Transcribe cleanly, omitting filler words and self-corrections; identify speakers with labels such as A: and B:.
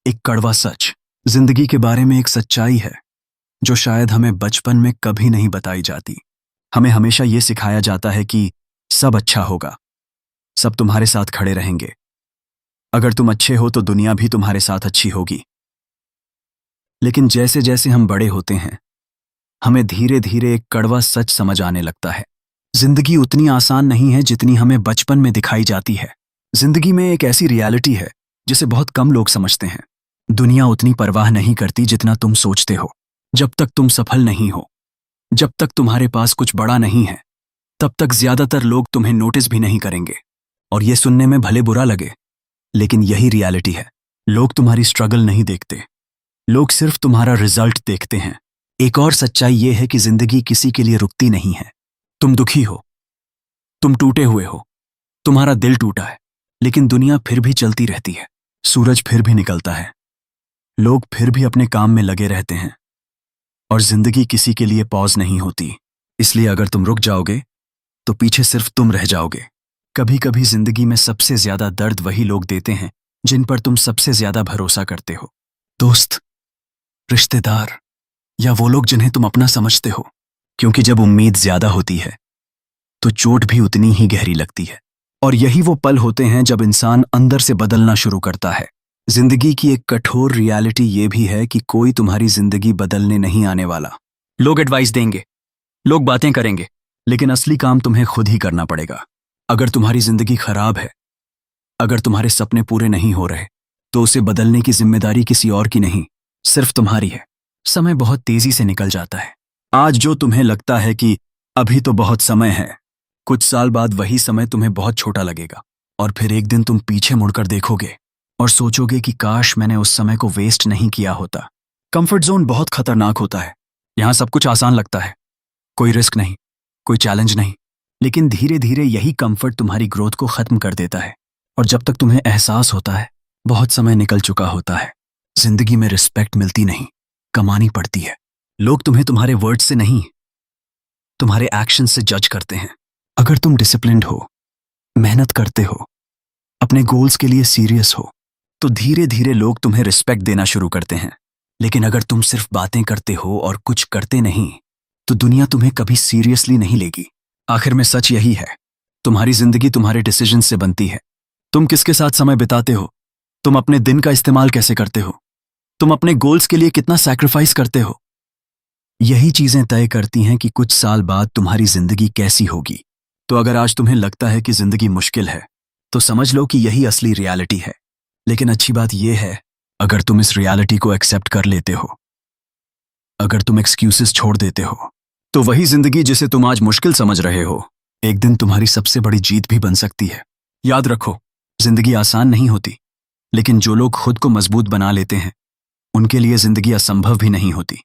A: एक कड़वा सच जिंदगी के बारे में एक सच्चाई है जो शायद हमें बचपन में कभी नहीं बताई जाती। हमें हमेशा ये सिखाया जाता है कि सब अच्छा होगा, सब तुम्हारे साथ खड़े रहेंगे, अगर तुम अच्छे हो तो दुनिया भी तुम्हारे साथ अच्छी होगी। लेकिन जैसे जैसे हम बड़े होते हैं हमें धीरे धीरे एक कड़वा सच समझ आने लगता है। जिंदगी उतनी आसान नहीं है जितनी हमें बचपन में दिखाई जाती है। जिंदगी में एक ऐसी रियलिटी है जिसे बहुत कम लोग समझते हैं। दुनिया उतनी परवाह नहीं करती जितना तुम सोचते हो। जब तक तुम सफल नहीं हो, जब तक तुम्हारे पास कुछ बड़ा नहीं है, तब तक ज्यादातर लोग तुम्हें नोटिस भी नहीं करेंगे। और ये सुनने में भले बुरा लगे, लेकिन यही रियलिटी है। लोग तुम्हारी स्ट्रगल नहीं देखते, लोग सिर्फ तुम्हारा रिजल्ट देखते हैं। एक और सच्चाई ये है कि जिंदगी किसी के लिए रुकती नहीं है। तुम दुखी हो, तुम टूटे हुए हो, तुम्हारा दिल टूटा है, लेकिन दुनिया फिर भी चलती रहती है। सूरज फिर भी निकलता है, लोग फिर भी अपने काम में लगे रहते हैं, और जिंदगी किसी के लिए पॉज नहीं होती। इसलिए अगर तुम रुक जाओगे तो पीछे सिर्फ तुम रह जाओगे। कभी कभी जिंदगी में सबसे ज्यादा दर्द वही लोग देते हैं जिन पर तुम सबसे ज्यादा भरोसा करते हो। दोस्त, रिश्तेदार, या वो लोग जिन्हें तुम अपना समझते हो। क्योंकि जब उम्मीद ज्यादा होती है तो चोट भी उतनी ही गहरी लगती है। और यही वो पल होते हैं जब इंसान अंदर से बदलना शुरू करता है। जिंदगी की एक कठोर रियलिटी ये भी है कि कोई तुम्हारी जिंदगी बदलने नहीं आने वाला। लोग एडवाइस देंगे, लोग बातें करेंगे, लेकिन असली काम तुम्हें खुद ही करना पड़ेगा। अगर तुम्हारी जिंदगी खराब है, अगर तुम्हारे सपने पूरे नहीं हो रहे, तो उसे बदलने की जिम्मेदारी किसी और की नहीं, सिर्फ तुम्हारी है। समय बहुत तेजी से निकल जाता है। आज जो तुम्हें लगता है कि अभी तो बहुत समय है, कुछ साल बाद वही समय तुम्हें बहुत छोटा लगेगा। और फिर एक दिन तुम पीछे मुड़कर देखोगे और सोचोगे कि काश मैंने उस समय को वेस्ट नहीं किया होता। कंफर्ट जोन बहुत खतरनाक होता है। यहां सब कुछ आसान लगता है, कोई रिस्क नहीं, कोई चैलेंज नहीं, लेकिन धीरे धीरे यही कंफर्ट तुम्हारी ग्रोथ को खत्म कर देता है। और जब तक तुम्हें एहसास होता है बहुत समय निकल चुका होता है। जिंदगी में रिस्पेक्ट मिलती नहीं, कमानी पड़ती है। लोग तुम्हें तुम्हारे वर्ड से नहीं, तुम्हारे एक्शन से जज करते हैं। अगर तुम डिसिप्लिन्ड हो, मेहनत करते हो, अपने गोल्स के लिए सीरियस हो, तो धीरे धीरे लोग तुम्हें रिस्पेक्ट देना शुरू करते हैं। लेकिन अगर तुम सिर्फ बातें करते हो और कुछ करते नहीं, तो दुनिया तुम्हें कभी सीरियसली नहीं लेगी। आखिर में सच यही है, तुम्हारी जिंदगी तुम्हारे डिसीजन से बनती है। तुम किसके साथ समय बिताते हो, तुम अपने दिन का इस्तेमाल कैसे करते हो, तुम अपने गोल्स के लिए कितना सैक्रिफाइस करते हो, यही चीजें तय करती हैं कि कुछ साल बाद तुम्हारी जिंदगी कैसी होगी। तो अगर आज तुम्हें लगता है कि जिंदगी मुश्किल है, तो समझ लो कि यही असली रियलिटी है। लेकिन अच्छी बात यह है, अगर तुम इस रियलिटी को एक्सेप्ट कर लेते हो, अगर तुम एक्सक्यूजेस छोड़ देते हो, तो वही जिंदगी जिसे तुम आज मुश्किल समझ रहे हो एक दिन तुम्हारी सबसे बड़ी जीत भी बन सकती है। याद रखो, जिंदगी आसान नहीं होती, लेकिन जो लोग खुद को मजबूत बना लेते हैं उनके लिए जिंदगी असंभव भी नहीं होती।